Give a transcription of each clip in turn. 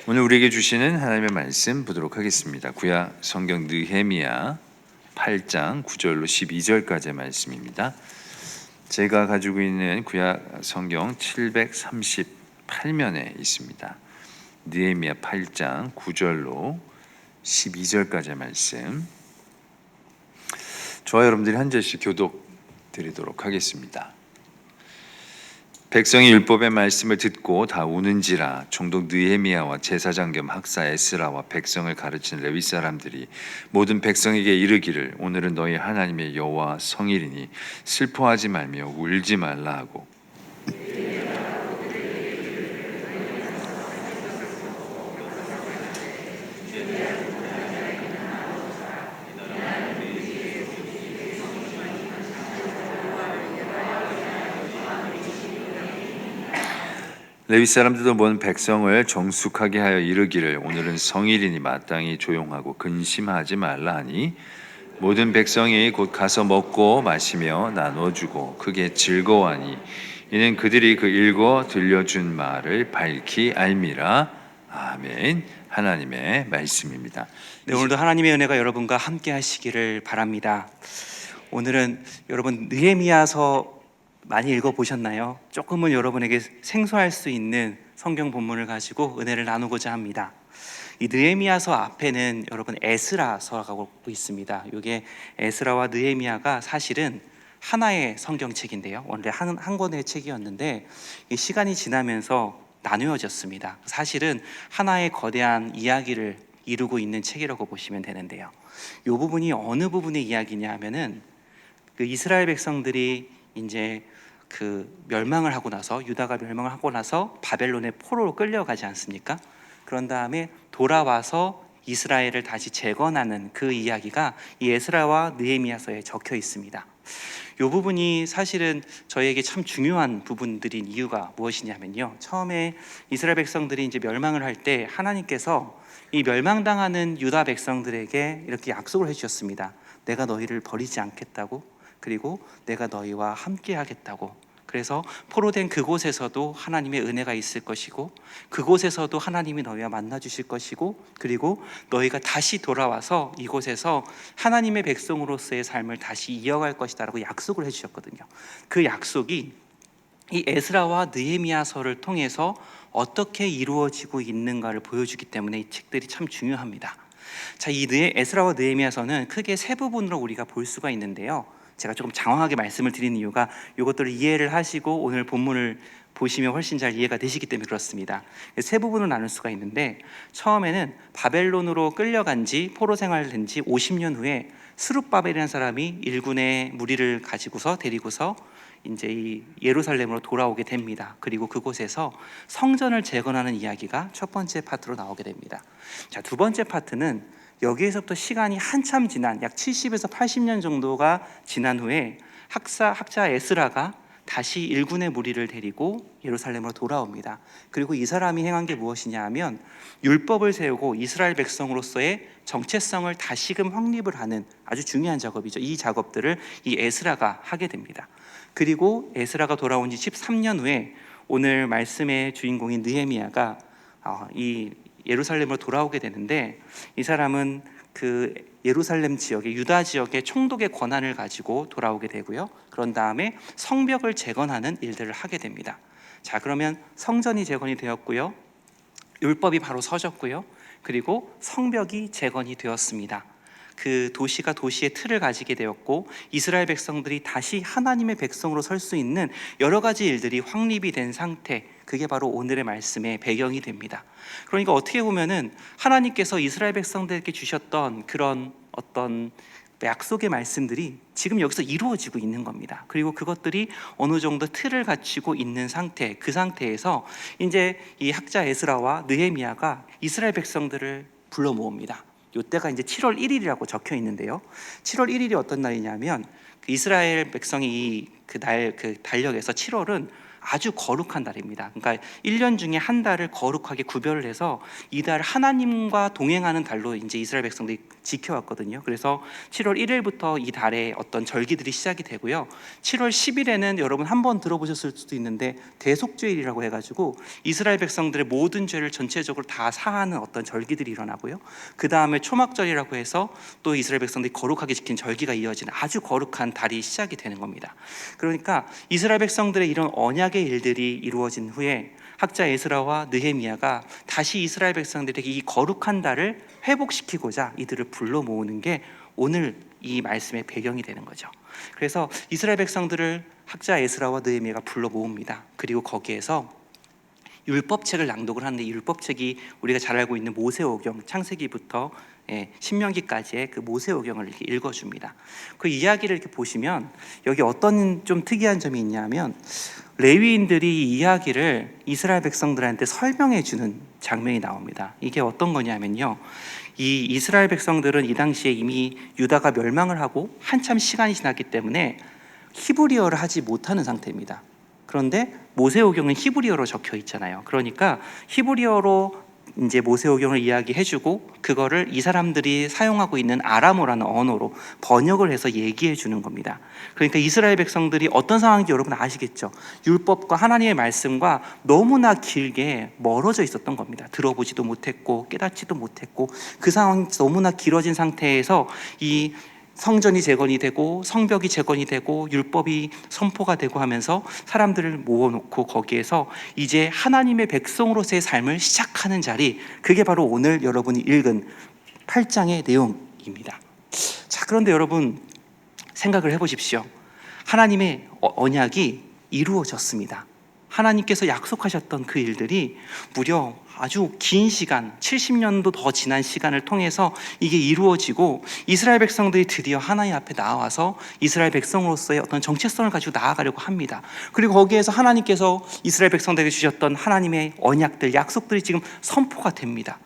오늘 우리에게 주시는 하나님의 말씀 보도록 하겠습니다. 구약 성경 느헤미야 8장 9절로 12절까지의 말씀입니다. 제가 가지고 있는 구약 성경 738면에 있습니다. 느헤미야 8장 9절로 12절까지의 말씀. 저와 여러분들이 한 절씩 교독 드리도록 하겠습니다. 백성이 율법의 말씀을 듣고 다 우는지라. 총독 느헤미야와 제사장 겸 학사 에스라와 백성을 가르치는 레위 사람들이 모든 백성에게 이르기를, 오늘은 너희 하나님의 여호와 성일이니 슬퍼하지 말며 울지 말라 하고, 레위 사람들도 모든 백성을 정숙하게 하여 이르기를, 오늘은 성일이니 마땅히 조용하고 근심하지 말라 하니, 모든 백성이 곧 가서 먹고 마시며 나눠주고 크게 즐거워하니, 이는 그들이 그 읽어 들려준 말을 밝히 알미라. 아멘. 하나님의 말씀입니다. 네, 오늘도 하나님의 은혜가 여러분과 함께 하시기를 바랍니다. 오늘은 여러분 느헤미야서 많이 읽어보셨나요? 조금은 여러분에게 생소할 수 있는 성경 본문을 가지고 은혜를 나누고자 합니다. 이 느헤미야서 앞에는 여러분 에스라서라고 있습니다. 이게 에스라와 느헤미야가 사실은 하나의 성경책인데요, 원래 한 권의 책이었는데 이 시간이 지나면서 나누어졌습니다. 사실은 하나의 거대한 이야기를 이루고 있는 책이라고 보시면 되는데요, 이 부분이 어느 부분의 이야기냐 하면은 그 이스라엘 백성들이 이제 그 멸망을 하고 나서, 유다가 멸망을 하고 나서 바벨론의 포로로 끌려가지 않습니까? 그런 다음에 돌아와서 이스라엘을 다시 재건하는 그 이야기가 이 에스라와 느헤미야서에 적혀 있습니다. 이 부분이 사실은 저에게 참 중요한 부분들인 이유가 무엇이냐면요, 처음에 이스라엘 백성들이 이제 멸망을 할 때 하나님께서 이 멸망당하는 유다 백성들에게 이렇게 약속을 해주셨습니다. 내가 너희를 버리지 않겠다고, 그리고 내가 너희와 함께 하겠다고. 그래서 포로된 그곳에서도 하나님의 은혜가 있을 것이고, 그곳에서도 하나님이 너희와 만나 주실 것이고, 그리고 너희가 다시 돌아와서 이곳에서 하나님의 백성으로서의 삶을 다시 이어갈 것이다 라고 약속을 해주셨거든요. 그 약속이 이 에스라와 느헤미야서를 통해서 어떻게 이루어지고 있는가를 보여주기 때문에 이 책들이 참 중요합니다. 자, 이 에스라와 느헤미야서는 크게 세 부분으로 우리가 볼 수가 있는데요, 제가 조금 장황하게 말씀을 드리는 이유가 이것들을 이해를 하시고 오늘 본문을 보시면 훨씬 잘 이해가 되시기 때문에 그렇습니다. 세 부분으로 나눌 수가 있는데, 처음에는 바벨론으로 끌려간 지, 포로 생활된 지 50년 후에 스룹바벨이라는 사람이 일군의 무리를 가지고서 데리고서 이제 이 예루살렘으로 돌아오게 됩니다. 그리고 그곳에서 성전을 재건하는 이야기가 첫 번째 파트로 나오게 됩니다. 자, 두 번째 파트는 여기에서부터 시간이 한참 지난 약 70에서 80년 정도가 지난 후에 학자 에스라가 다시 일군의 무리를 데리고 예루살렘으로 돌아옵니다. 그리고 이 사람이 행한 게 무엇이냐 하면 율법을 세우고 이스라엘 백성으로서의 정체성을 다시금 확립을 하는 아주 중요한 작업이죠. 이 작업들을 이 에스라가 하게 됩니다. 그리고 에스라가 돌아온 지 13년 후에 오늘 말씀의 주인공인 느헤미야가 이 예루살렘으로 돌아오게 되는데, 이 사람은 그 예루살렘 지역의 유다 지역의 총독의 권한을 가지고 돌아오게 되고요, 그런 다음에 성벽을 재건하는 일들을 하게 됩니다. 자, 그러면 성전이 재건이 되었고요, 율법이 바로 서졌고요, 그리고 성벽이 재건이 되었습니다. 그 도시가 도시의 틀을 가지게 되었고, 이스라엘 백성들이 다시 하나님의 백성으로 설 수 있는 여러 가지 일들이 확립이 된 상태, 그게 바로 오늘의 말씀의 배경이 됩니다. 그러니까 어떻게 보면은 하나님께서 이스라엘 백성들에게 주셨던 그런 어떤 약속의 말씀들이 지금 여기서 이루어지고 있는 겁니다. 그리고 그것들이 어느 정도 틀을 갖추고 있는 상태, 그 상태에서 이제 이 학자 에스라와 느헤미야가 이스라엘 백성들을 불러 모읍니다. 이때가 이제 7월 1일이라고 적혀 있는데요, 7월 1일이 어떤 날이냐면 그 이스라엘 백성이 그 달력에서 7월은 아주 거룩한 달입니다. 그러니까 1년 중에 한 달을 거룩하게 구별을 해서 이 달 하나님과 동행하는 달로 이제 이스라엘 백성들이 지켜왔거든요. 그래서 7월 1일부터 이 달에 어떤 절기들이 시작이 되고요. 7월 10일에는 여러분 한번 들어보셨을 수도 있는데 대속죄일이라고 해가지고 이스라엘 백성들의 모든 죄를 전체적으로 다 사하는 어떤 절기들이 일어나고요. 그 다음에 초막절이라고 해서 또 이스라엘 백성들이 거룩하게 지킨 절기가 이어지는 아주 거룩한 달이 시작이 되는 겁니다. 그러니까 이스라엘 백성들의 이런 언약의 일들이 이루어진 후에 학자 에스라와 느헤미야가 다시 이스라엘 백성들에게 이 거룩한 달을 회복시키고자 이들을 불러 모으는 게 오늘 이 말씀의 배경이 되는 거죠. 그래서 이스라엘 백성들을 학자 에스라와 느헤미야가 불러 모읍니다. 그리고 거기에서 율법책을 낭독을 하는데, 이 율법책이 우리가 잘 알고 있는 모세오경, 창세기부터 신명기까지의 그 모세오경을 이렇게 읽어줍니다. 그 이야기를 이렇게 보시면 여기 어떤 좀 특이한 점이 있냐면, 레위인들이 이 이야기를 이스라엘 백성들한테 설명해 주는 장면이 나옵니다. 이게 어떤 거냐면요, 이 이스라엘 백성들은 이 당시에 이미 유다가 멸망을 하고 한참 시간이 지났기 때문에 히브리어를 하지 못하는 상태입니다. 그런데 모세오경은 히브리어로 적혀 있잖아요. 그러니까 히브리어로 이제 모세오경을 이야기해주고 그거를 이 사람들이 사용하고 있는 아람어라는 언어로 번역을 해서 얘기해 주는 겁니다. 그러니까 이스라엘 백성들이 어떤 상황인지 여러분 아시겠죠? 율법과 하나님의 말씀과 너무나 길게 멀어져 있었던 겁니다. 들어보지도 못했고 깨닫지도 못했고, 그 상황이 너무나 길어진 상태에서 이 성전이 재건이 되고 성벽이 재건이 되고 율법이 선포가 되고 하면서 사람들을 모아놓고 거기에서 이제 하나님의 백성으로서의 삶을 시작하는 자리, 그게 바로 오늘 여러분이 읽은 8장의 내용입니다. 자, 그런데 여러분 생각을 해보십시오. 하나님의 언약이 이루어졌습니다. 하나님께서 약속하셨던 그 일들이 무려 아주 긴 시간, 70년도 더 지난 시간을 통해서 이게 이루어지고, 이스라엘 백성들이 드디어 하나님 앞에 나와서 이스라엘 백성으로서의 어떤 정체성을 가지고 나아가려고 합니다. 그리고 거기에서 하나님께서 이스라엘 백성들에게 주셨던 하나님의 언약들, 약속들이 지금 선포가 됩니다.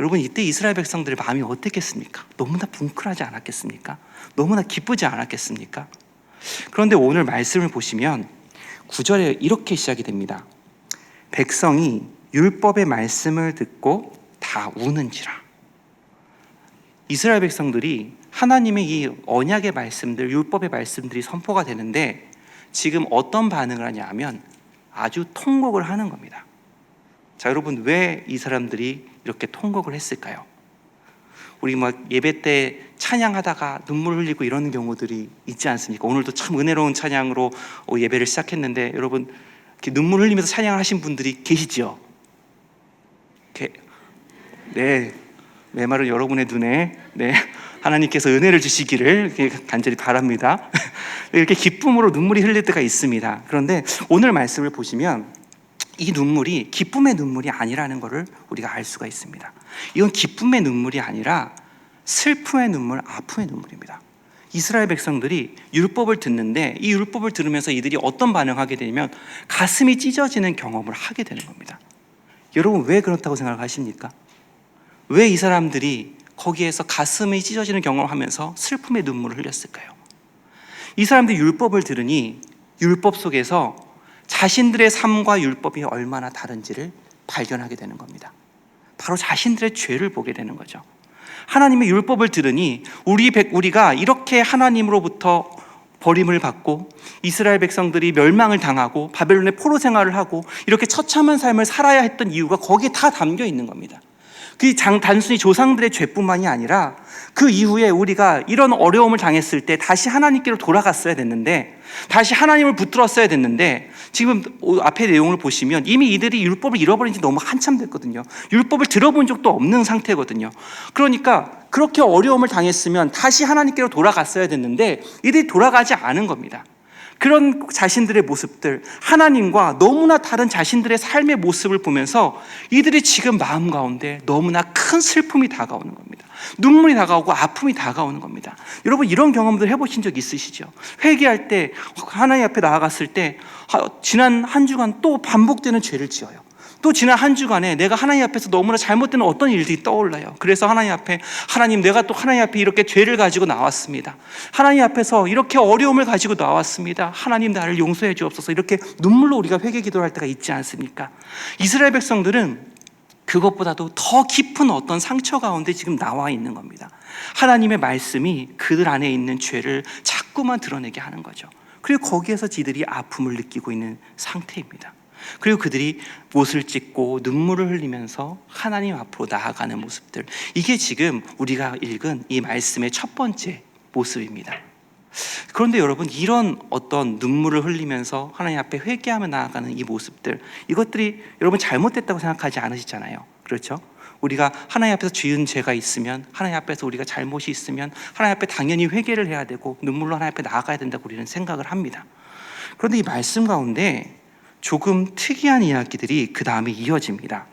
여러분, 이때 이스라엘 백성들의 마음이 어땠겠습니까? 너무나 뭉클하지 않았겠습니까? 너무나 기쁘지 않았겠습니까? 그런데 오늘 말씀을 보시면 9절에 이렇게 시작이 됩니다. 백성이 율법의 말씀을 듣고 다 우는지라. 이스라엘 백성들이 하나님의 이 언약의 말씀들, 율법의 말씀들이 선포가 되는데 지금 어떤 반응을 하냐 하면 아주 통곡을 하는 겁니다. 자, 여러분, 왜 이 사람들이 이렇게 통곡을 했을까요? 우리 막 예배 때 찬양하다가 눈물 흘리고 이러는 경우들이 있지 않습니까? 오늘도 참 은혜로운 찬양으로 예배를 시작했는데 여러분, 이렇게 눈물 흘리면서 찬양을 하신 분들이 계시죠? 네, 메마른 여러분의 눈에 하나님께서 은혜를 주시기를 간절히 바랍니다. 이렇게 기쁨으로 눈물이 흘릴 때가 있습니다. 그런데 오늘 말씀을 보시면 이 눈물이 기쁨의 눈물이 아니라는 것을 우리가 알 수가 있습니다. 이건 기쁨의 눈물이 아니라 슬픔의 눈물, 아픔의 눈물입니다. 이스라엘 백성들이 율법을 듣는데 이 율법을 들으면서 이들이 어떤 반응을 하게 되냐면 가슴이 찢어지는 경험을 하게 되는 겁니다. 여러분, 왜 그렇다고 생각하십니까? 왜 이 사람들이 거기에서 가슴이 찢어지는 경험을 하면서 슬픔의 눈물을 흘렸을까요? 이 사람들이 율법을 들으니 율법 속에서 자신들의 삶과 율법이 얼마나 다른지를 발견하게 되는 겁니다. 바로 자신들의 죄를 보게 되는 거죠. 하나님의 율법을 들으니 우리가 이렇게 하나님으로부터 버림을 받고 이스라엘 백성들이 멸망을 당하고 바벨론의 포로 생활을 하고 이렇게 처참한 삶을 살아야 했던 이유가 거기에 다 담겨 있는 겁니다. 그게 단순히 조상들의 죄뿐만이 아니라 그 이후에 우리가 이런 어려움을 당했을 때 다시 하나님께로 돌아갔어야 됐는데, 다시 하나님을 붙들었어야 됐는데, 지금 앞에 내용을 보시면 이미 이들이 율법을 잃어버린 지 너무 한참 됐거든요. 율법을 들어본 적도 없는 상태거든요. 그러니까 그렇게 어려움을 당했으면 다시 하나님께로 돌아갔어야 됐는데 이들이 돌아가지 않은 겁니다. 그런 자신들의 모습들, 하나님과 너무나 다른 자신들의 삶의 모습을 보면서 이들이 지금 마음 가운데 너무나 큰 슬픔이 다가오는 겁니다. 눈물이 다가오고 아픔이 다가오는 겁니다. 여러분, 이런 경험들 해보신 적 있으시죠? 회개할 때, 하나님 앞에 나아갔을 때 지난 한 주간 또 반복되는 죄를 지어요. 또 지난 한 주간에 내가 하나님 앞에서 너무나 잘못된 어떤 일들이 떠올라요. 그래서 하나님 앞에, 하나님, 내가 또 하나님 앞에 이렇게 죄를 가지고 나왔습니다. 하나님 앞에서 이렇게 어려움을 가지고 나왔습니다. 하나님, 나를 용서해 주옵소서. 이렇게 눈물로 우리가 회개 기도할 때가 있지 않습니까? 이스라엘 백성들은 그것보다도 더 깊은 어떤 상처 가운데 지금 나와 있는 겁니다. 하나님의 말씀이 그들 안에 있는 죄를 자꾸만 드러내게 하는 거죠. 그리고 거기에서 지들이 아픔을 느끼고 있는 상태입니다. 그리고 그들이 못을 찢고 눈물을 흘리면서 하나님 앞으로 나아가는 모습들, 이게 지금 우리가 읽은 이 말씀의 첫 번째 모습입니다. 그런데 여러분, 이런 어떤 눈물을 흘리면서 하나님 앞에 회개하며 나아가는 이 모습들, 이것들이 여러분 잘못됐다고 생각하지 않으시잖아요. 그렇죠? 우리가 하나님 앞에서 지은 죄가 있으면, 하나님 앞에서 우리가 잘못이 있으면 하나님 앞에 당연히 회개를 해야 되고 눈물로 하나님 앞에 나아가야 된다고 우리는 생각을 합니다. 그런데 이 말씀 가운데 조금 특이한 이야기들이 그 다음에 이어집니다.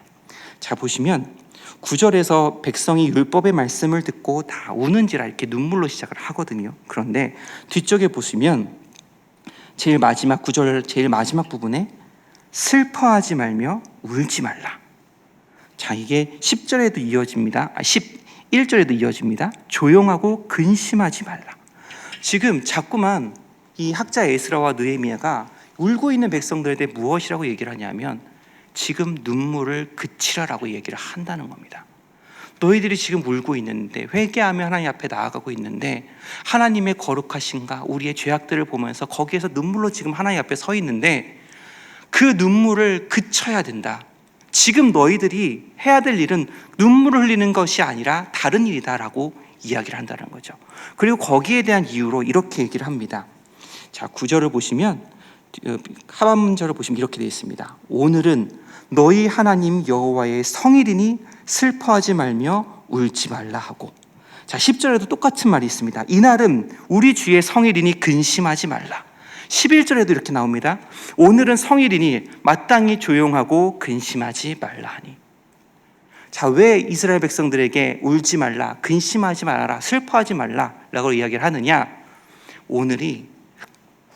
자, 보시면 9절에서 백성이 율법의 말씀을 듣고 다 우는지라 이렇게 눈물로 시작을 하거든요. 그런데 뒤쪽에 보시면 제일 마지막 9절 제일 마지막 부분에 슬퍼하지 말며 울지 말라. 자, 이게 10절에도 이어집니다. 11절에도 이어집니다. 조용하고 근심하지 말라. 지금 자꾸만 이 학자 에스라와 느헤미야가 울고 있는 백성들에 대해 무엇이라고 얘기를 하냐면 지금 눈물을 그치라라고 얘기를 한다는 겁니다. 너희들이 지금 울고 있는데, 회개하며 하나님 앞에 나아가고 있는데, 하나님의 거룩하신가 우리의 죄악들을 보면서 거기에서 눈물로 지금 하나님 앞에 서 있는데 그 눈물을 그쳐야 된다. 지금 너희들이 해야 될 일은 눈물을 흘리는 것이 아니라 다른 일이다라고 이야기를 한다는 거죠. 그리고 거기에 대한 이유로 이렇게 얘기를 합니다. 자, 9절을 보시면, 하반문절을 보시면 이렇게 되어 있습니다. 오늘은 너희 하나님 여호와의 성일이니 슬퍼하지 말며 울지 말라 하고, 자, 10절에도 똑같은 말이 있습니다. 이날은 우리 주의 성일이니 근심하지 말라. 11절에도 이렇게 나옵니다. 오늘은 성일이니 마땅히 조용하고 근심하지 말라 하니. 자, 왜 이스라엘 백성들에게 울지 말라, 근심하지 말라, 슬퍼하지 말라라고 이야기를 하느냐? 오늘이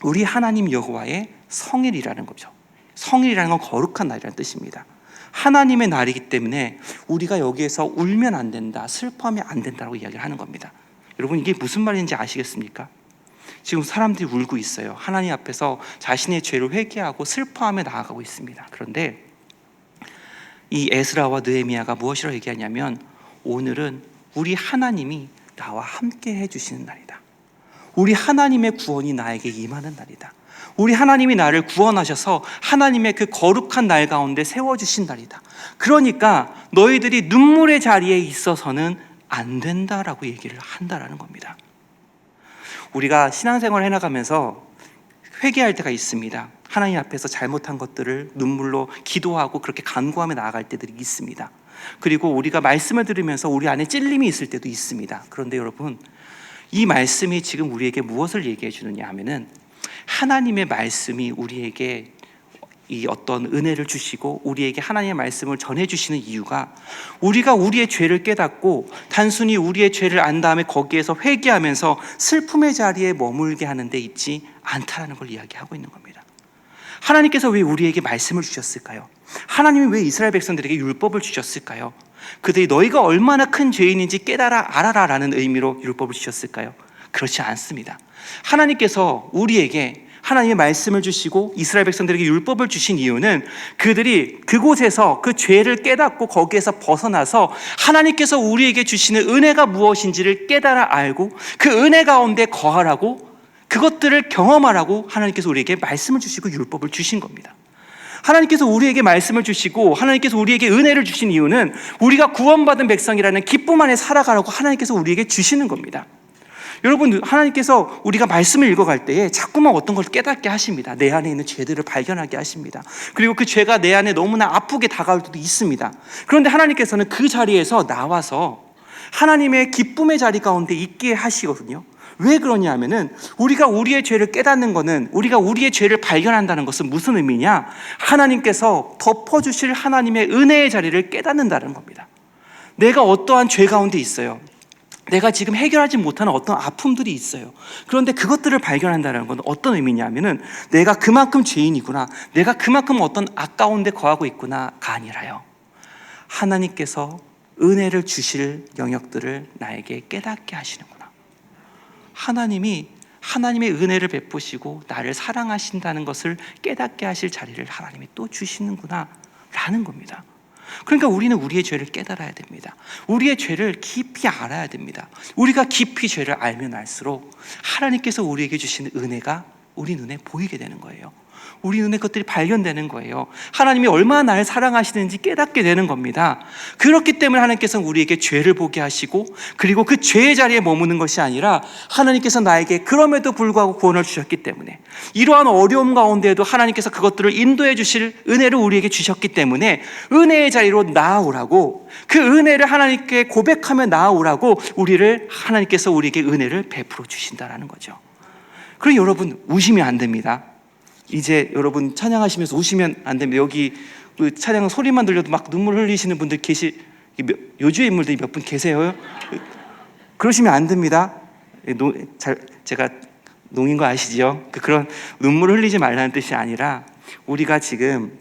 우리 하나님 여호와의 성일이라는 거죠. 성일이라는 건 거룩한 날이라는 뜻입니다. 하나님의 날이기 때문에 우리가 여기에서 울면 안 된다, 슬퍼하면 안 된다고 이야기를 하는 겁니다. 여러분, 이게 무슨 말인지 아시겠습니까? 지금 사람들이 울고 있어요. 하나님 앞에서 자신의 죄를 회개하고 슬퍼하며 나아가고 있습니다. 그런데 이 에스라와 느헤미야가 무엇이라고 얘기하냐면 오늘은 우리 하나님이 나와 함께 해주시는 날이다. 우리 하나님의 구원이 나에게 임하는 날이다. 우리 하나님이 나를 구원하셔서 하나님의 그 거룩한 날 가운데 세워주신 날이다. 그러니까 너희들이 눈물의 자리에 있어서는 안 된다라고 얘기를 한다라는 겁니다. 우리가 신앙생활을 해나가면서 회개할 때가 있습니다. 하나님 앞에서 잘못한 것들을 눈물로 기도하고 그렇게 간구하며 나아갈 때들이 있습니다. 그리고 우리가 말씀을 들으면서 우리 안에 찔림이 있을 때도 있습니다. 그런데 여러분, 이 말씀이 지금 우리에게 무엇을 얘기해 주느냐 하면은 하나님의 말씀이 우리에게 이 어떤 은혜를 주시고 우리에게 하나님의 말씀을 전해주시는 이유가 우리가 우리의 죄를 깨닫고 단순히 우리의 죄를 안 다음에 거기에서 회개하면서 슬픔의 자리에 머물게 하는 데 있지 않다라는 걸 이야기하고 있는 겁니다. 하나님께서 왜 우리에게 말씀을 주셨을까요? 하나님이 왜 이스라엘 백성들에게 율법을 주셨을까요? 그들이 너희가 얼마나 큰 죄인인지 깨달아 알아라 라는 의미로 율법을 주셨을까요? 그렇지 않습니다. 하나님께서 우리에게 하나님의 말씀을 주시고 이스라엘 백성들에게 율법을 주신 이유는 그들이 그곳에서 그 죄를 깨닫고 거기에서 벗어나서 하나님께서 우리에게 주시는 은혜가 무엇인지를 깨달아 알고 그 은혜 가운데 거하라고, 그것들을 경험하라고 하나님께서 우리에게 말씀을 주시고 율법을 주신 겁니다. 하나님께서 우리에게 말씀을 주시고 하나님께서 우리에게 은혜를 주신 이유는 우리가 구원받은 백성이라는 기쁨 안에 살아가라고 하나님께서 우리에게 주시는 겁니다. 여러분, 하나님께서 우리가 말씀을 읽어갈 때에 자꾸만 어떤 걸 깨닫게 하십니다. 내 안에 있는 죄들을 발견하게 하십니다. 그리고 그 죄가 내 안에 너무나 아프게 다가올 때도 있습니다. 그런데 하나님께서는 그 자리에서 나와서 하나님의 기쁨의 자리 가운데 있게 하시거든요. 왜 그러냐 하면은 우리가 우리의 죄를 깨닫는 것은, 우리가 우리의 죄를 발견한다는 것은 무슨 의미냐? 하나님께서 덮어주실 하나님의 은혜의 자리를 깨닫는다는 겁니다. 내가 어떠한 죄 가운데 있어요. 내가 지금 해결하지 못하는 어떤 아픔들이 있어요. 그런데 그것들을 발견한다는 건 어떤 의미냐면은 내가 그만큼 죄인이구나, 내가 그만큼 어떤 아까운 데 거하고 있구나가 아니라요, 하나님께서 은혜를 주실 영역들을 나에게 깨닫게 하시는구나. 하나님의 은혜를 베푸시고 나를 사랑하신다는 것을 깨닫게 하실 자리를 하나님이 또 주시는구나 라는 겁니다. 그러니까 우리는 우리의 죄를 깨달아야 됩니다. 우리의 죄를 깊이 알아야 됩니다. 우리가 깊이 죄를 알면 알수록 하나님께서 우리에게 주시는 은혜가 우리 눈에 보이게 되는 거예요. 우리 눈에 그것들이 발견되는 거예요. 하나님이 얼마나 나를 사랑하시는지 깨닫게 되는 겁니다. 그렇기 때문에 하나님께서는 우리에게 죄를 보게 하시고, 그리고 그 죄의 자리에 머무는 것이 아니라 하나님께서 나에게 그럼에도 불구하고 구원을 주셨기 때문에, 이러한 어려움 가운데에도 하나님께서 그것들을 인도해 주실 은혜를 우리에게 주셨기 때문에 은혜의 자리로 나아오라고, 그 은혜를 하나님께 고백하며 나아오라고 하나님께서 우리에게 은혜를 베풀어 주신다라는 거죠. 그럼 여러분, 우시면 안 됩니다. 이제 여러분 찬양하시면서 우시면 안 됩니다. 여기 찬양 소리만 들려도 막 눈물 흘리시는 분들 요주의 인물들이 몇 분 계세요. 그러시면 안 됩니다. 제가 농인 거 아시죠? 그런 눈물을 흘리지 말라는 뜻이 아니라, 우리가 지금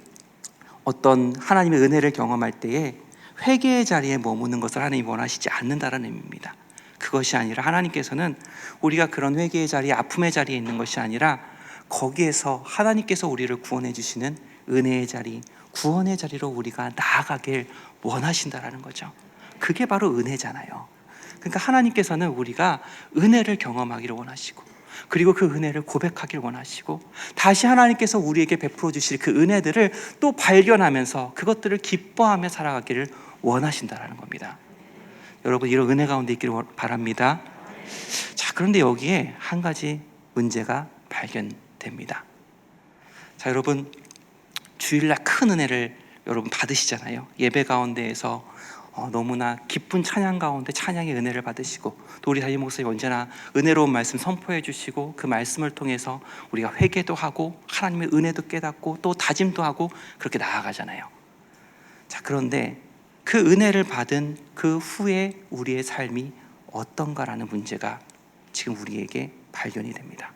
어떤 하나님의 은혜를 경험할 때에 회개의 자리에 머무는 것을 하나님이 원하시지 않는다는 의미입니다. 그것이 아니라 하나님께서는 우리가 그런 회개의 자리, 아픔의 자리에 있는 것이 아니라 거기에서 하나님께서 우리를 구원해 주시는 은혜의 자리, 구원의 자리로 우리가 나아가길 원하신다라는 거죠. 그게 바로 은혜잖아요. 그러니까 하나님께서는 우리가 은혜를 경험하기를 원하시고, 그리고 그 은혜를 고백하길 원하시고, 다시 하나님께서 우리에게 베풀어 주실 그 은혜들을 또 발견하면서 그것들을 기뻐하며 살아가기를 원하신다라는 겁니다. 여러분, 이런 은혜 가운데 있기를 바랍니다. 자, 그런데 여기에 한 가지 문제가 발견됩니다. 자, 여러분, 주일날 큰 은혜를 여러분 받으시잖아요. 예배 가운데에서 너무나 기쁜 찬양 가운데 찬양의 은혜를 받으시고, 또 우리 담임 목사님 언제나 은혜로운 말씀 선포해 주시고, 그 말씀을 통해서 우리가 회개도 하고 하나님의 은혜도 깨닫고 또 다짐도 하고 그렇게 나아가잖아요. 자, 그런데 그 은혜를 받은 그 후에 우리의 삶이 어떤가라는 문제가 지금 우리에게 발견이 됩니다.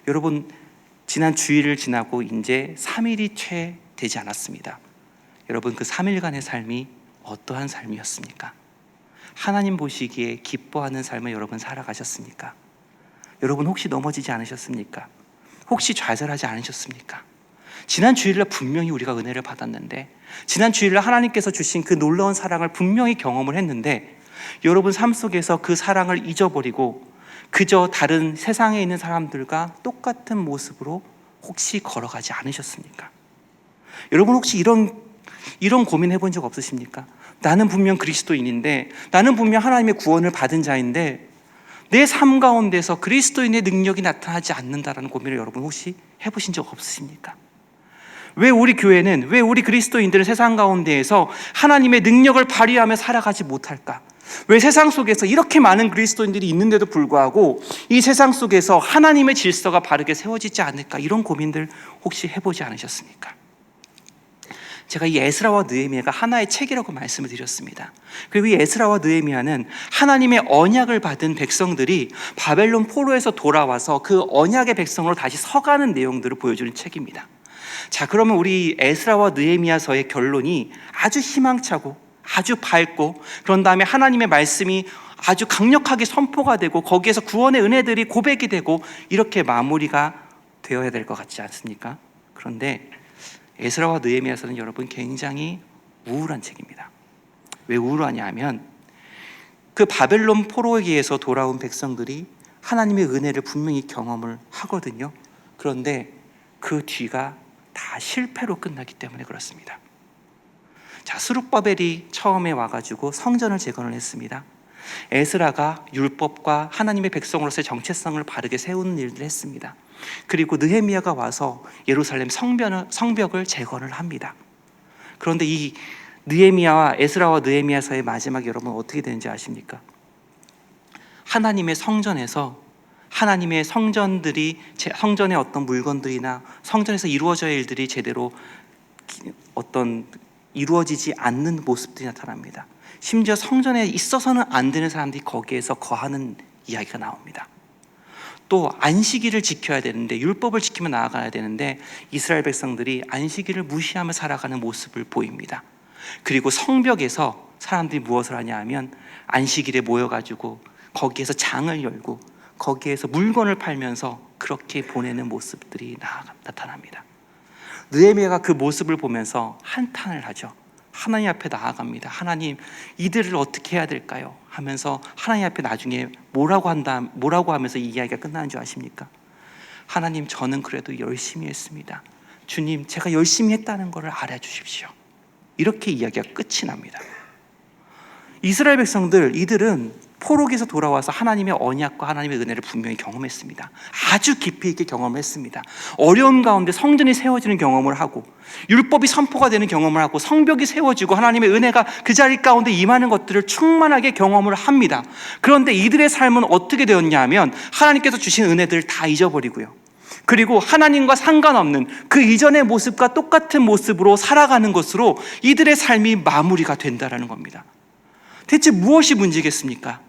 여러분, 지난 주일을 지나고 이제 3일이 채 되지 않았습니다. 여러분, 그 3일간의 삶이 어떠한 삶이었습니까? 하나님 보시기에 기뻐하는 삶을 여러분 살아가셨습니까? 여러분, 혹시 넘어지지 않으셨습니까? 혹시 좌절하지 않으셨습니까? 지난 주일날 분명히 우리가 은혜를 받았는데, 지난 주일날 하나님께서 주신 그 놀라운 사랑을 분명히 경험을 했는데, 여러분 삶 속에서 그 사랑을 잊어버리고 그저 다른 세상에 있는 사람들과 똑같은 모습으로 혹시 걸어가지 않으셨습니까? 여러분, 혹시 이런 고민 해본 적 없으십니까? 나는 분명 그리스도인인데, 나는 분명 하나님의 구원을 받은 자인데 내 삶 가운데서 그리스도인의 능력이 나타나지 않는다라는 고민을 여러분 혹시 해보신 적 없으십니까? 왜 우리 교회는, 왜 우리 그리스도인들은 세상 가운데에서 하나님의 능력을 발휘하며 살아가지 못할까? 왜 세상 속에서 이렇게 많은 그리스도인들이 있는데도 불구하고 이 세상 속에서 하나님의 질서가 바르게 세워지지 않을까? 이런 고민들 혹시 해보지 않으셨습니까? 제가 이 에스라와 느헤미야가 하나의 책이라고 말씀을 드렸습니다. 그리고 이 에스라와 느헤미야는 하나님의 언약을 받은 백성들이 바벨론 포로에서 돌아와서 그 언약의 백성으로 다시 서가는 내용들을 보여주는 책입니다. 자, 그러면 우리 에스라와 느헤미야서의 결론이 아주 희망차고 아주 밝고, 그런 다음에 하나님의 말씀이 아주 강력하게 선포가 되고 거기에서 구원의 은혜들이 고백이 되고 이렇게 마무리가 되어야 될 것 같지 않습니까? 그런데 에스라와 느헤미야서는 여러분 굉장히 우울한 책입니다. 왜 우울하냐 하면, 그 바벨론 포로에 의해서 돌아온 백성들이 하나님의 은혜를 분명히 경험을 하거든요. 그런데 그 뒤가 다 실패로 끝나기 때문에 그렇습니다. 자, 스룹바벨이 처음에 와가지고 성전을 재건을 했습니다. 에스라가 율법과 하나님의 백성으로서의 정체성을 바르게 세우는 일들을 했습니다. 그리고 느헤미야가 와서 예루살렘 성벽을 재건을 합니다. 그런데 이 에스라와 느헤미야서의 마지막이 여러분 어떻게 되는지 아십니까? 하나님의 성전에서 하나님의 성전의 어떤 물건들이나 성전에서 이루어져야 할 일들이 제대로 어떤 이루어지지 않는 모습들이 나타납니다. 심지어 성전에 있어서는 안 되는 사람들이 거기에서 거하는 이야기가 나옵니다. 또 안식일을 지켜야 되는데, 율법을 지키며 나아가야 되는데 이스라엘 백성들이 안식일을 무시하며 살아가는 모습을 보입니다. 그리고 성벽에서 사람들이 무엇을 하냐 하면 안식일에 모여가지고 거기에서 장을 열고 거기에서 물건을 팔면서 그렇게 보내는 모습들이 나타납니다. 느헤미야가 그 모습을 보면서 한탄을 하죠. 하나님 앞에 나아갑니다. 하나님, 이들을 어떻게 해야 될까요? 하면서 하나님 앞에 나중에 뭐라고 하면서 이 이야기가 끝나는 줄 아십니까? 하나님, 저는 그래도 열심히 했습니다. 주님, 제가 열심히 했다는 것을 알아주십시오. 이렇게 이야기가 끝이 납니다. 이스라엘 백성들, 이들은 포로기에서 돌아와서 하나님의 언약과 하나님의 은혜를 분명히 경험했습니다. 아주 깊이 있게 경험을 했습니다. 어려움 가운데 성전이 세워지는 경험을 하고, 율법이 선포가 되는 경험을 하고, 성벽이 세워지고 하나님의 은혜가 그 자리 가운데 임하는 것들을 충만하게 경험을 합니다. 그런데 이들의 삶은 어떻게 되었냐 하면 하나님께서 주신 은혜들을 다 잊어버리고요, 그리고 하나님과 상관없는 그 이전의 모습과 똑같은 모습으로 살아가는 것으로 이들의 삶이 마무리가 된다는 겁니다. 대체 무엇이 문제겠습니까?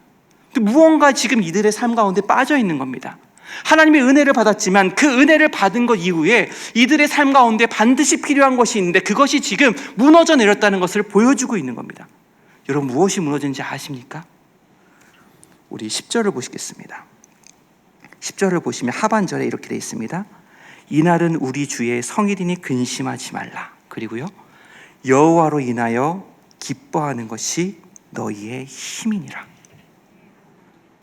무언가 지금 이들의 삶 가운데 빠져 있는 겁니다. 하나님의 은혜를 받았지만 그 은혜를 받은 것 이후에 이들의 삶 가운데 반드시 필요한 것이 있는데 그것이 지금 무너져 내렸다는 것을 보여주고 있는 겁니다. 여러분, 무엇이 무너진지 아십니까? 우리 10절을 보시겠습니다. 10절을 보시면 하반절에 이렇게 되어 있습니다. 이날은 우리 주의 성일이니 근심하지 말라. 그리고요, 여호와로 인하여 기뻐하는 것이 너희의 힘이니라.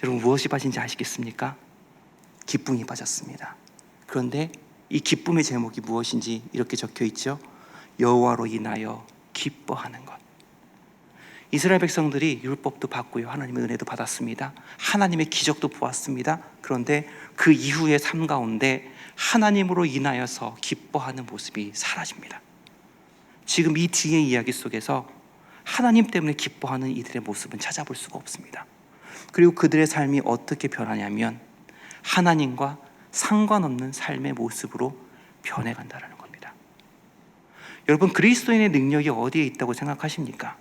여러분, 무엇이 빠진지 아시겠습니까? 기쁨이 빠졌습니다. 그런데 이 기쁨의 제목이 무엇인지 이렇게 적혀 있죠. 여호와로 인하여 기뻐하는 것. 이스라엘 백성들이 율법도 받고요, 하나님의 은혜도 받았습니다. 하나님의 기적도 보았습니다. 그런데 그 이후의 삶 가운데 하나님으로 인하여서 기뻐하는 모습이 사라집니다. 지금 이 뒤의 이야기 속에서 하나님 때문에 기뻐하는 이들의 모습은 찾아볼 수가 없습니다. 그리고 그들의 삶이 어떻게 변하냐면 하나님과 상관없는 삶의 모습으로 변해간다는 겁니다. 여러분, 그리스도인의 능력이 어디에 있다고 생각하십니까?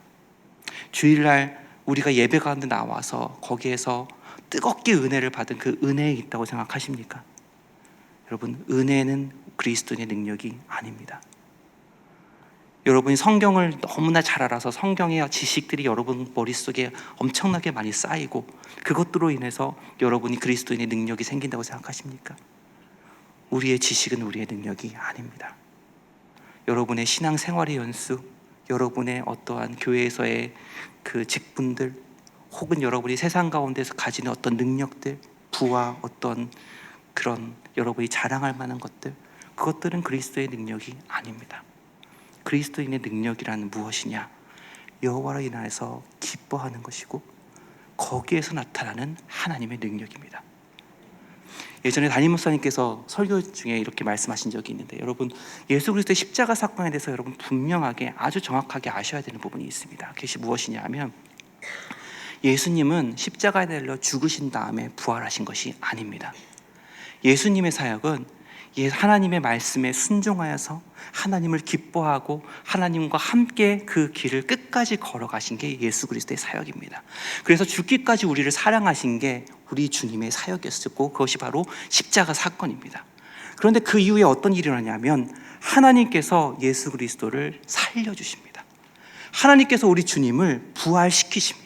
주일날 우리가 예배 가운데 나와서 거기에서 뜨겁게 은혜를 받은 그 은혜에 있다고 생각하십니까? 여러분, 은혜는 그리스도인의 능력이 아닙니다. 여러분이 성경을 너무나 잘 알아서 성경의 지식들이 여러분 머릿속에 엄청나게 많이 쌓이고 그것들로 인해서 여러분이 그리스도인의 능력이 생긴다고 생각하십니까? 우리의 지식은 우리의 능력이 아닙니다. 여러분의 신앙생활의 연수, 여러분의 어떠한 교회에서의 그 직분들, 혹은 여러분이 세상 가운데서 가지는 어떤 능력들, 부와 어떤 그런 여러분이 자랑할 만한 것들, 그것들은 그리스도의 능력이 아닙니다. 그리스도인의 능력이란 무엇이냐? 여호와로 인하여서 기뻐하는 것이고 거기에서 나타나는 하나님의 능력입니다. 예전에 담임 목사님께서 설교 중에 이렇게 말씀하신 적이 있는데, 여러분, 예수 그리스도의 십자가 사건에 대해서 여러분 분명하게 아주 정확하게 아셔야 되는 부분이 있습니다. 그것이 무엇이냐 하면 예수님은 십자가에 달려 죽으신 다음에 부활하신 것이 아닙니다. 예수님의 사역은 하나님의 말씀에 순종하여서 하나님을 기뻐하고 하나님과 함께 그 길을 끝까지 걸어가신 게 예수 그리스도의 사역입니다. 그래서 죽기까지 우리를 사랑하신 게 우리 주님의 사역이었고 그것이 바로 십자가 사건입니다. 그런데 그 이후에 어떤 일이 일어나냐면 하나님께서 예수 그리스도를 살려주십니다. 하나님께서 우리 주님을 부활시키십니다.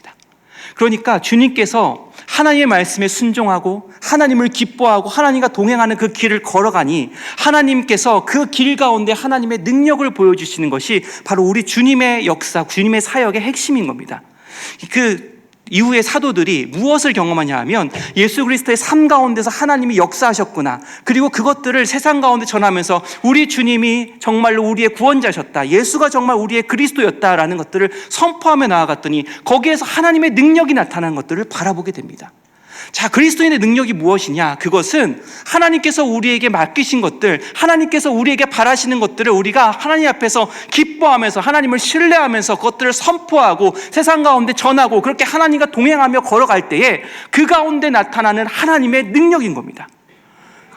그러니까 주님께서 하나님의 말씀에 순종하고 하나님을 기뻐하고 하나님과 동행하는 그 길을 걸어가니 하나님께서 그 길 가운데 하나님의 능력을 보여주시는 것이 바로 우리 주님의 역사, 주님의 사역의 핵심인 겁니다. 그 이후에 사도들이 무엇을 경험하냐 하면 예수 그리스도의 삶 가운데서 하나님이 역사하셨구나, 그리고 그것들을 세상 가운데 전하면서 우리 주님이 정말로 우리의 구원자셨다, 예수가 정말 우리의 그리스도였다라는 것들을 선포하며 나아갔더니 거기에서 하나님의 능력이 나타나는 것들을 바라보게 됩니다. 자, 그리스도인의 능력이 무엇이냐? 그것은 하나님께서 우리에게 맡기신 것들, 하나님께서 우리에게 바라시는 것들을 우리가 하나님 앞에서 기뻐하면서 하나님을 신뢰하면서 그것들을 선포하고 세상 가운데 전하고 그렇게 하나님과 동행하며 걸어갈 때에 그 가운데 나타나는 하나님의 능력인 겁니다.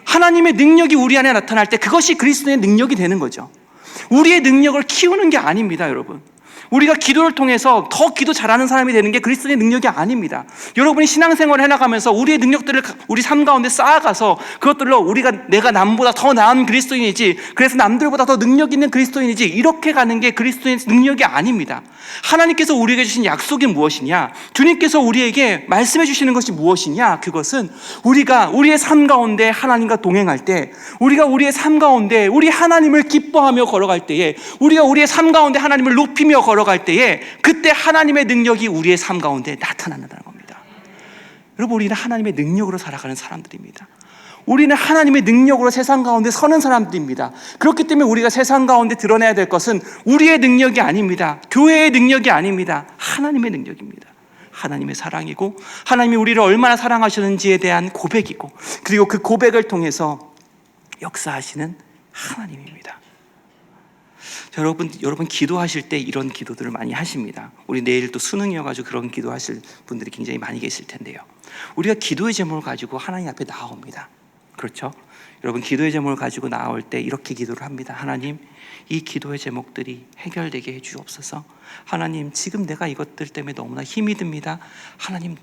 하나님의 능력이 우리 안에 나타날 때 그것이 그리스도의 능력이 되는 거죠. 우리의 능력을 키우는 게 아닙니다, 여러분. 우리가 기도를 통해서 더 기도 잘하는 사람이 되는 게 그리스도의 능력이 아닙니다. 여러분이 신앙생활을 해나가면서 우리의 능력들을 우리 삶 가운데 쌓아가서 그것들로 내가 남보다 더 나은 그리스도인이지, 그래서 남들보다 더 능력 있는 그리스도인이지, 이렇게 가는 게 그리스도의 능력이 아닙니다. 하나님께서 우리에게 주신 약속이 무엇이냐, 주님께서 우리에게 말씀해 주시는 것이 무엇이냐, 그것은 우리가 우리의 삶 가운데 하나님과 동행할 때, 우리가 우리의 삶 가운데 우리 하나님을 기뻐하며 걸어갈 때에, 우리가 우리의 삶 가운데 하나님을 높이며 걸어갈 때에, 그때 하나님의 능력이 우리의 삶 가운데 나타난다는 겁니다. 여러분, 우리는 하나님의 능력으로 살아가는 사람들입니다. 우리는 하나님의 능력으로 세상 가운데 서는 사람들입니다. 그렇기 때문에 우리가 세상 가운데 드러내야 될 것은 우리의 능력이 아닙니다. 교회의 능력이 아닙니다. 하나님의 능력입니다. 하나님의 사랑이고, 하나님이 우리를 얼마나 사랑하셨는지에 대한 고백이고, 그리고 그 고백을 통해서 역사하시는 하나님입니다. 여러분 기도하실 때 이런 기도들을 많이 하십니다. 우리 내일 또 수능이어가지고 그런 기도하실 분들이 굉장히 많이 계실 텐데요. 우리가 기도의 제목을 가지고 하나님 앞에 나옵니다. 그렇죠? 여러분, 기도의 제목을 가지고 나올 때 이렇게 기도를 합니다. 하나님, 이 기도의 제목들이 해결되게 해주옵소서. 하나님, 지금 내가 이것들 때문에 너무나 힘이 듭니다. 하나님,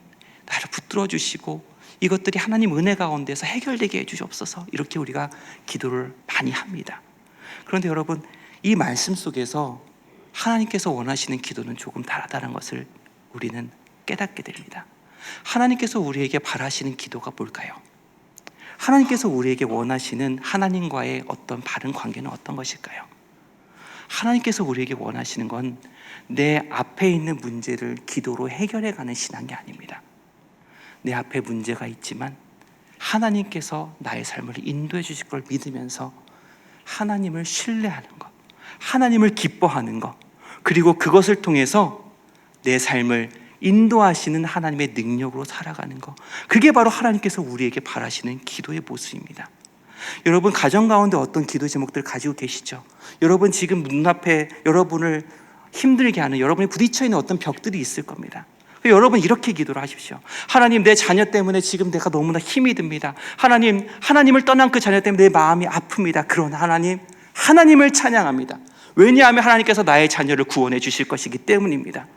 나를 붙들어 주시고 이것들이 하나님 은혜 가운데서 해결되게 해주옵소서. 이렇게 우리가 기도를 많이 합니다. 그런데 여러분, 이 말씀 속에서 하나님께서 원하시는 기도는 조금 다르다는 것을 우리는 깨닫게 됩니다. 하나님께서 우리에게 바라시는 기도가 뭘까요? 하나님께서 우리에게 원하시는 하나님과의 어떤 바른 관계는 어떤 것일까요? 하나님께서 우리에게 원하시는 건 내 앞에 있는 문제를 기도로 해결해가는 신앙이 아닙니다. 내 앞에 문제가 있지만 하나님께서 나의 삶을 인도해 주실 걸 믿으면서 하나님을 신뢰하는 것, 하나님을 기뻐하는 것, 그리고 그것을 통해서 내 삶을 인도하시는 하나님의 능력으로 살아가는 것, 그게 바로 하나님께서 우리에게 바라시는 기도의 모습입니다. 여러분, 가정 가운데 어떤 기도 제목들 가지고 계시죠? 여러분, 지금 눈앞에 여러분을 힘들게 하는, 여러분이 부딪혀 있는 어떤 벽들이 있을 겁니다. 여러분, 이렇게 기도를 하십시오. 하나님, 내 자녀 때문에 지금 내가 너무나 힘이 듭니다. 하나님을 떠난 그 자녀 때문에 내 마음이 아픕니다. 그러나 하나님을 찬양합니다. 왜냐하면 하나님께서 나의 자녀를 구원해 주실 것이기 때문입니다.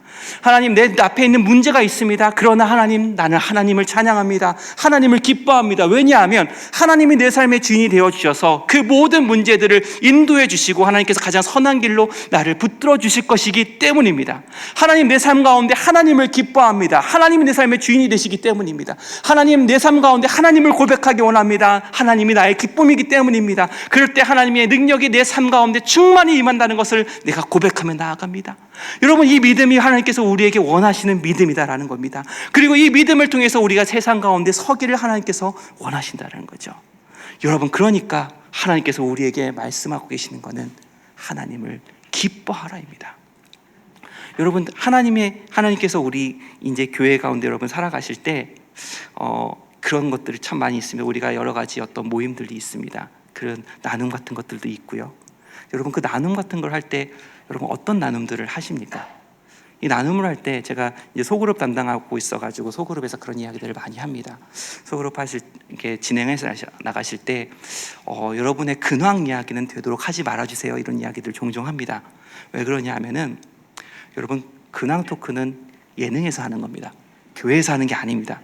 하나님, 내 앞에 있는 문제가 있습니다. 그러나 나는 하나님을 찬양합니다. 하나님을 기뻐합니다. 왜냐하면 하나님이 내 삶의 주인이 되어주셔서 그 모든 문제들을 인도해 주시고 하나님께서 가장 선한 길로 나를 붙들어 주실 것이기 때문입니다. 하나님, 내 삶 가운데 하나님을 기뻐합니다. 하나님이 내 삶의 주인이 되시기 때문입니다. 하나님, 내 삶 가운데 하나님을 고백하기 원합니다. 하나님이 나의 기쁨이기 때문입니다. 그럴 때 하나님의 능력이 내 삶 가운데 충만히 임한다는 것을 내가 고백하며 나아갑니다. 여러분, 이 믿음이 하나님께서 우리에게 원하시는 믿음이다라는 겁니다. 그리고 이 믿음을 통해서 우리가 세상 가운데 서기를 하나님께서 원하신다는 거죠. 여러분, 그러니까 하나님께서 우리에게 말씀하고 계시는 것은 하나님을 기뻐하라입니다. 여러분, 하나님께서 우리 이제 교회 가운데 여러분 살아가실 때 그런 것들이 참 많이 있습니다. 우리가 여러 가지 어떤 모임들이 있습니다. 그런 나눔 같은 것들도 있고요. 여러분, 그 나눔 같은 걸 할 때 여러분 어떤 나눔들을 하십니까? 이 나눔을 할 때 제가 이제 소그룹 담당하고 있어가지고 소그룹에서 그런 이야기들을 많이 합니다. 소그룹 이렇게 진행해서 나가실 때 여러분의 근황 이야기는 되도록 하지 말아주세요. 이런 이야기들 종종 합니다. 왜 그러냐 하면은 여러분, 근황 토크는 예능에서 하는 겁니다. 교회에서 하는 게 아닙니다.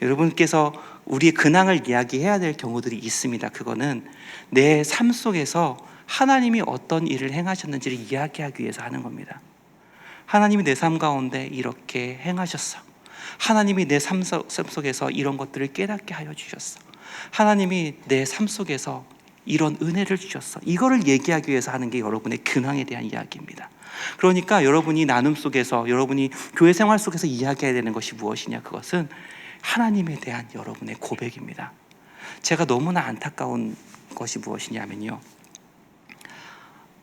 여러분께서 우리의 근황을 이야기해야 될 경우들이 있습니다. 그거는 내 삶 속에서 하나님이 어떤 일을 행하셨는지를 이야기하기 위해서 하는 겁니다. 하나님이 내 삶 가운데 이렇게 행하셨어. 하나님이 내 삶 속에서 이런 것들을 깨닫게 하여 주셨어. 하나님이 내 삶 속에서 이런 은혜를 주셨어. 이거를 얘기하기 위해서 하는 게 여러분의 근황에 대한 이야기입니다. 그러니까 여러분이 나눔 속에서, 여러분이 교회 생활 속에서 이야기해야 되는 것이 무엇이냐, 그것은 하나님에 대한 여러분의 고백입니다. 제가 너무나 안타까운 것이 무엇이냐면요,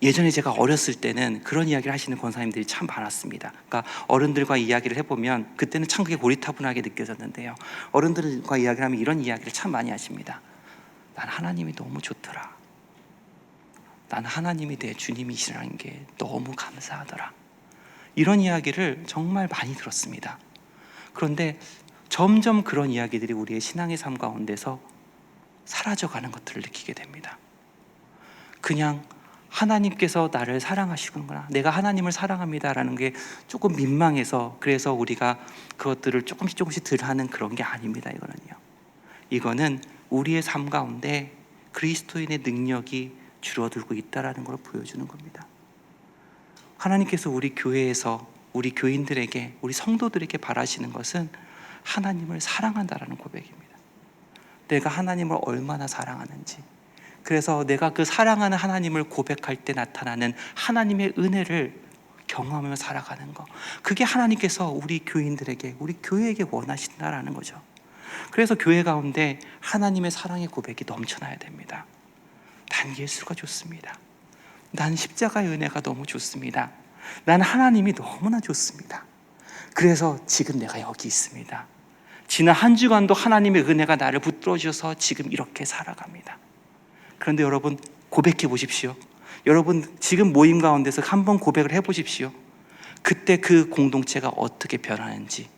예전에 제가 어렸을 때는 그런 이야기를 하시는 권사님들이 참 많았습니다. 그러니까 어른들과 이야기를 해보면 그때는 참 그게 고리타분하게 느껴졌는데요, 어른들과 이야기를 하면 이런 이야기를 참 많이 하십니다. 난 하나님이 너무 좋더라. 난 하나님이 내 주님이시라는 게 너무 감사하더라. 이런 이야기를 정말 많이 들었습니다. 그런데 점점 그런 이야기들이 우리의 신앙의 삶 가운데서 사라져가는 것들을 느끼게 됩니다. 그냥 하나님께서 나를 사랑하시는구나, 내가 하나님을 사랑합니다라는 게 조금 민망해서 그래서 우리가 그것들을 조금씩 덜 하는 그런 게 아닙니다. 이거는 우리의 삶 가운데 그리스도인의 능력이 줄어들고 있다는 걸 보여주는 겁니다. 하나님께서 우리 교회에서 우리 교인들에게, 우리 성도들에게 바라시는 것은 하나님을 사랑한다라는 고백입니다. 내가 하나님을 얼마나 사랑하는지, 그래서 내가 그 사랑하는 하나님을 고백할 때 나타나는 하나님의 은혜를 경험하며 살아가는 것, 그게 하나님께서 우리 교인들에게, 우리 교회에게 원하신다라는 거죠. 그래서 교회 가운데 하나님의 사랑의 고백이 넘쳐나야 됩니다. 난 예수가 좋습니다. 난 십자가의 은혜가 너무 좋습니다. 난 하나님이 너무나 좋습니다. 그래서 지금 내가 여기 있습니다. 지난 한 주간도 하나님의 은혜가 나를 붙들어 주셔서 지금 이렇게 살아갑니다. 그런데 여러분 고백해 보십시오. 여러분 지금 모임 가운데서 한번 고백을 해 보십시오. 그때 그 공동체가 어떻게 변하는지,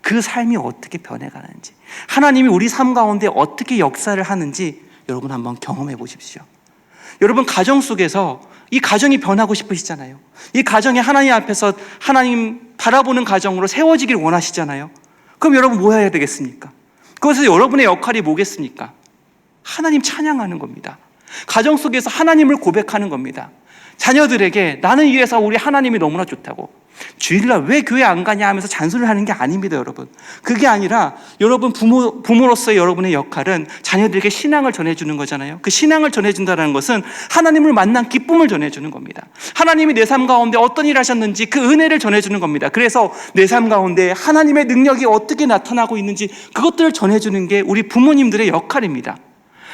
그 삶이 어떻게 변해가는지, 하나님이 우리 삶 가운데 어떻게 역사를 하는지 여러분 한번 경험해 보십시오. 여러분 가정 속에서 이 가정이 변하고 싶으시잖아요. 이 가정이 하나님 앞에서 하나님 바라보는 가정으로 세워지길 원하시잖아요. 그럼 여러분 뭐 해야 되겠습니까? 그것에서 여러분의 역할이 뭐겠습니까? 하나님 찬양하는 겁니다. 가정 속에서 하나님을 고백하는 겁니다. 자녀들에게 나는 위해서 우리 하나님이 너무나 좋다고, 주일날 왜 교회 안 가냐 하면서 잔소리를 하는 게 아닙니다. 여러분 그게 아니라 여러분 부모로서의 여러분의 역할은 자녀들에게 신앙을 전해주는 거잖아요. 그 신앙을 전해준다는 것은 하나님을 만난 기쁨을 전해주는 겁니다. 하나님이 내 삶 가운데 어떤 일을 하셨는지 그 은혜를 전해주는 겁니다. 그래서 내 삶 가운데 하나님의 능력이 어떻게 나타나고 있는지 그것들을 전해주는 게 우리 부모님들의 역할입니다.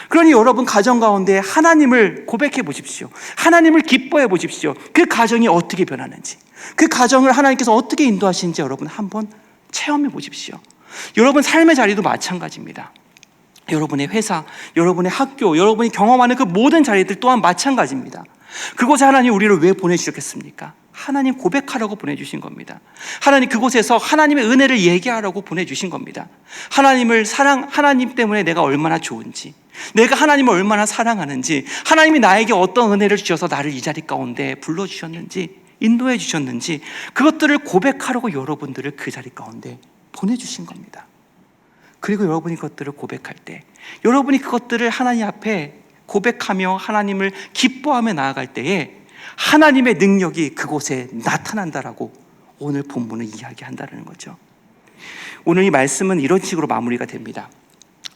그러니 여러분 가정 가운데 하나님을 고백해 보십시오. 하나님을 기뻐해 보십시오. 그 가정이 어떻게 변하는지, 그 가정을 하나님께서 어떻게 인도하시는지 여러분 한번 체험해 보십시오. 여러분 삶의 자리도 마찬가지입니다. 여러분의 회사, 여러분의 학교, 여러분이 경험하는 그 모든 자리들 또한 마찬가지입니다. 그곳에 하나님 우리를 왜 보내주셨겠습니까? 하나님 고백하라고 보내주신 겁니다. 하나님 그곳에서 하나님의 은혜를 얘기하라고 보내주신 겁니다. 하나님 때문에 내가 얼마나 좋은지, 내가 하나님을 얼마나 사랑하는지, 하나님이 나에게 어떤 은혜를 주셔서 나를 이 자리 가운데 불러주셨는지, 인도해 주셨는지, 그것들을 고백하라고 여러분들을 그 자리 가운데 보내주신 겁니다. 그리고 여러분이 그것들을 고백할 때, 여러분이 그것들을 하나님 앞에 고백하며 하나님을 기뻐하며 나아갈 때에 하나님의 능력이 그곳에 나타난다라고 오늘 본문은 이야기한다는 거죠. 오늘 이 말씀은 이런 식으로 마무리가 됩니다.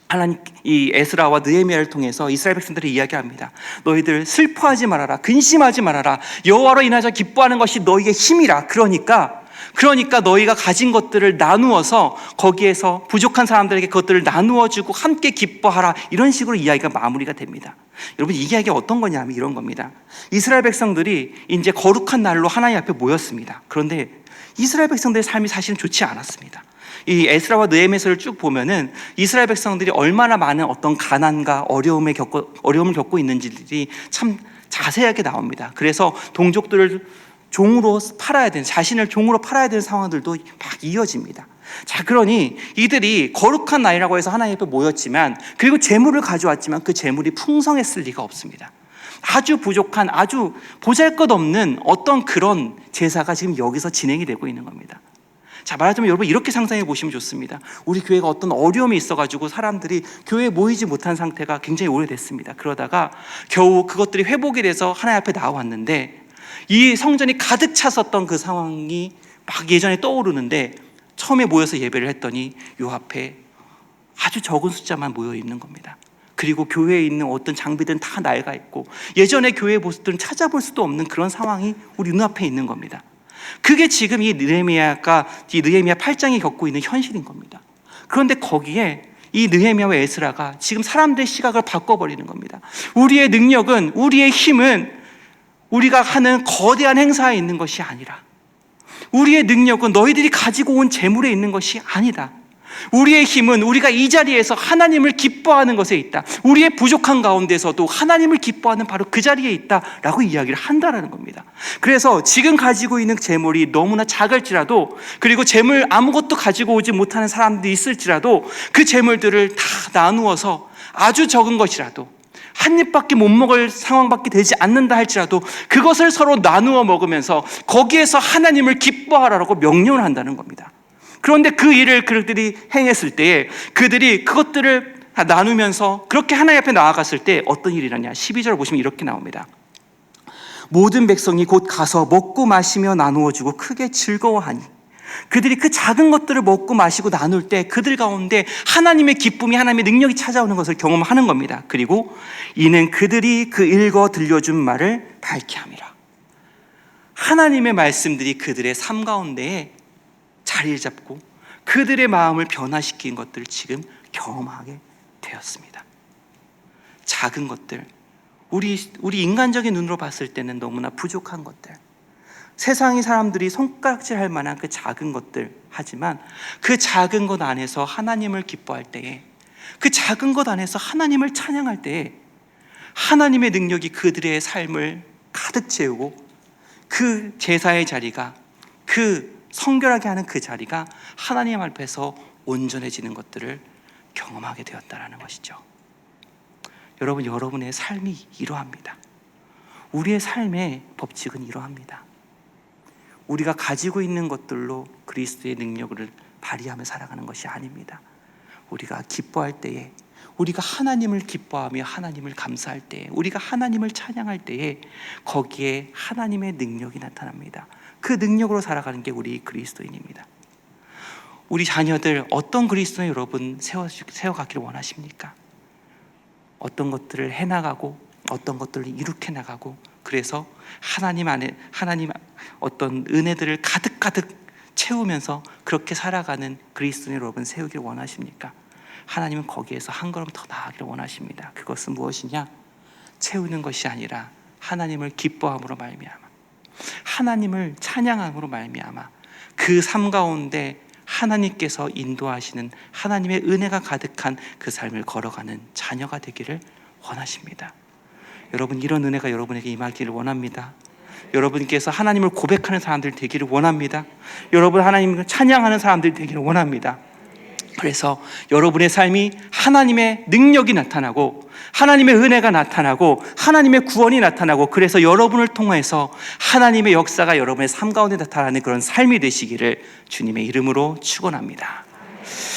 하나님 이 에스라와 느헤미야를 통해서 이스라엘 백성들이 이야기합니다. 너희들 슬퍼하지 말아라, 근심하지 말아라. 여호와로 인하여 기뻐하는 것이 너희의 힘이라. 그러니까 너희가 가진 것들을 나누어서 거기에서 부족한 사람들에게 그것들을 나누어주고 함께 기뻐하라. 이런 식으로 이야기가 마무리가 됩니다. 여러분 이 이야기가 어떤 거냐면 이런 겁니다. 이스라엘 백성들이 이제 거룩한 날로 하나님 앞에 모였습니다. 그런데 이스라엘 백성들의 삶이 사실은 좋지 않았습니다. 이 에스라와 느헤미야서를 쭉 보면은 이스라엘 백성들이 얼마나 많은 어떤 가난과 어려움을 겪고 있는지들이 참 자세하게 나옵니다. 그래서 동족들을 종으로 팔아야 되는, 자신을 종으로 팔아야 되는 상황들도 막 이어집니다. 자, 그러니 이들이 거룩한 날이라고 해서 하나님 앞에 모였지만, 그리고 재물을 가져왔지만 그 재물이 풍성했을 리가 없습니다. 아주 부족한, 아주 보잘것없는 어떤 그런 제사가 지금 여기서 진행이 되고 있는 겁니다. 자, 말하자면 여러분 이렇게 상상해 보시면 좋습니다. 우리 교회가 어떤 어려움이 있어가지고 사람들이 교회에 모이지 못한 상태가 굉장히 오래됐습니다. 그러다가 겨우 그것들이 회복이 돼서 하나님 앞에 나왔는데, 이 성전이 가득 찼었던 그 상황이 막 예전에 떠오르는데, 처음에 모여서 예배를 했더니 요 앞에 아주 적은 숫자만 모여 있는 겁니다. 그리고 교회에 있는 어떤 장비들은 다 낡아 있고 예전의 교회 모습들은 찾아볼 수도 없는 그런 상황이 우리 눈앞에 있는 겁니다. 그게 지금 이 느헤미야 8장이 겪고 있는 현실인 겁니다. 그런데 거기에 이 느헤미야와 에스라가 지금 사람들의 시각을 바꿔버리는 겁니다. 우리의 능력은, 우리의 힘은 우리가 하는 거대한 행사에 있는 것이 아니라, 우리의 능력은 너희들이 가지고 온 재물에 있는 것이 아니다. 우리의 힘은 우리가 이 자리에서 하나님을 기뻐하는 것에 있다. 우리의 부족한 가운데서도 하나님을 기뻐하는 바로 그 자리에 있다라고 이야기를 한다라는 겁니다. 그래서 지금 가지고 있는 재물이 너무나 작을지라도, 그리고 재물 아무것도 가지고 오지 못하는 사람들이 있을지라도 그 재물들을 다 나누어서 아주 적은 것이라도 한 입밖에 못 먹을 상황밖에 되지 않는다 할지라도 그것을 서로 나누어 먹으면서 거기에서 하나님을 기뻐하라고 명령을 한다는 겁니다. 그런데 그 일을 그들이 행했을 때에 그들이 그것들을 나누면서 그렇게 하나님 앞에 나아갔을 때 어떤 일이 일어나냐. 12절 보시면 이렇게 나옵니다. 모든 백성이 곧 가서 먹고 마시며 나누어 주고 크게 즐거워하니, 그들이 그 작은 것들을 먹고 마시고 나눌 때 그들 가운데 하나님의 기쁨이, 하나님의 능력이 찾아오는 것을 경험하는 겁니다. 그리고 이는 그들이 그 읽어 들려준 말을 밝게 함이라. 하나님의 말씀들이 그들의 삶 가운데에 자리를 잡고 그들의 마음을 변화시킨 것들을 지금 경험하게 되었습니다. 작은 것들, 우리 인간적인 눈으로 봤을 때는 너무나 부족한 것들, 세상의 사람들이 손가락질할 만한 그 작은 것들, 하지만 그 작은 것 안에서 하나님을 기뻐할 때에, 그 작은 것 안에서 하나님을 찬양할 때에 하나님의 능력이 그들의 삶을 가득 채우고 그 제사의 자리가, 그 성결하게 하는 그 자리가 하나님 앞에서 온전해지는 것들을 경험하게 되었다는 것이죠. 여러분, 여러분의 삶이 이러합니다. 우리의 삶의 법칙은 이러합니다. 우리가 가지고 있는 것들로 그리스도의 능력을 발휘하며 살아가는 것이 아닙니다. 우리가 기뻐할 때에, 우리가 하나님을 기뻐하며 하나님을 감사할 때에, 우리가 하나님을 찬양할 때에 거기에 하나님의 능력이 나타납니다. 그 능력으로 살아가는 게 우리 그리스도인입니다. 우리 자녀들 어떤 그리스도인 여러분 세워가기를 원하십니까? 어떤 것들을 해나가고 어떤 것들을 이룩해 나가고, 그래서 하나님 안에 하나님 어떤 은혜들을 가득 채우면서 그렇게 살아가는 그리스도인 여러분 세우기를 원하십니까? 하나님은 거기에서 한 걸음 더 나아가기를 원하십니다. 그것은 무엇이냐? 채우는 것이 아니라 하나님을 기뻐함으로 말미암아, 하나님을 찬양함으로 말미암아 그 삶 가운데 하나님께서 인도하시는 하나님의 은혜가 가득한 그 삶을 걸어가는 자녀가 되기를 원하십니다. 여러분, 이런 은혜가 여러분에게 임하기를 원합니다. 여러분께서 하나님을 고백하는 사람들 되기를 원합니다. 여러분, 하나님을 찬양하는 사람들 되기를 원합니다. 그래서 여러분의 삶이 하나님의 능력이 나타나고 하나님의 은혜가 나타나고 하나님의 구원이 나타나고, 그래서 여러분을 통해서 하나님의 역사가 여러분의 삶 가운데 나타나는 그런 삶이 되시기를 주님의 이름으로 축원합니다.